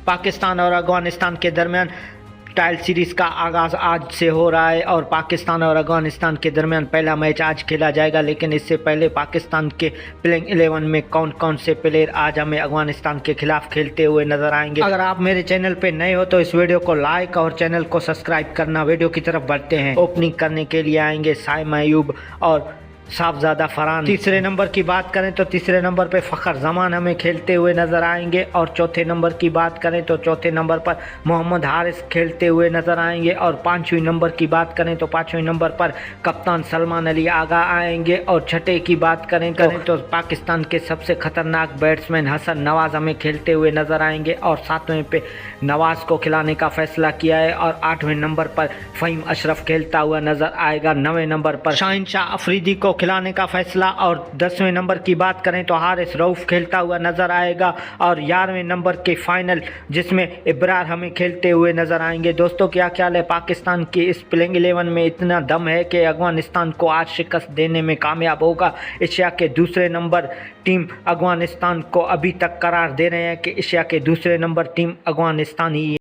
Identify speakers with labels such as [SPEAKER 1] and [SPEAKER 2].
[SPEAKER 1] पाकिस्तान और अफगानिस्तान के दरमियान टाइल सीरीज़ का आगाज़ आज से हो रहा है और पाकिस्तान और अफगानिस्तान के दरमियान पहला मैच आज खेला जाएगा। लेकिन इससे पहले पाकिस्तान के प्लेइंग 11 में कौन कौन से प्लेयर आज हमें अफगानिस्तान के खिलाफ खेलते हुए नजर आएंगे। अगर आप मेरे चैनल पे नए हो तो इस वीडियो को लाइक और चैनल को सब्सक्राइब करना। वीडियो की तरफ बढ़ते हैं। ओपनिंग करने के लिए आएंगे साइम अयूब और साफजादा फरहान। तीसरे नंबर की बात करें तो तीसरे नंबर पे फ़खर जमान हमें खेलते हुए नज़र आएंगे और चौथे नंबर की बात करें तो चौथे नंबर पर मोहम्मद हारिस खेलते हुए नज़र आएंगे और पाँचवीं नंबर की बात करें तो पाँचवें नंबर पर कप्तान सलमान अली आगा आएंगे और छठे की बात करें तो पाकिस्तान के सबसे ख़तरनाक बैट्समैन हसन नवाज़ हमें खेलते हुए नज़र आएंगे और सातवें पे नवाज़ को खिलाने का फैसला किया है और आठवें नंबर पर फ़हीम अशरफ खेलता हुआ नज़र आएगा। नवें नंबर पर शाहिन शाह अफरीदी को खिलाने का फैसला और 10वें नंबर की बात करें तो हारिस रऊफ खेलता हुआ नजर आएगा और 11वें नंबर के फाइनल जिसमें इब्रार हमें खेलते हुए नजर आएंगे। दोस्तों क्या ख्याल है, पाकिस्तान की इस प्लेइंग 11 में इतना दम है कि अफगानिस्तान को आज शिकस्त देने में कामयाब होगा। एशिया के दूसरे नंबर टीम अफगानिस्तान को अभी तक करार दे रहे हैं कि एशिया के दूसरे नंबर टीम अफगानिस्तान ही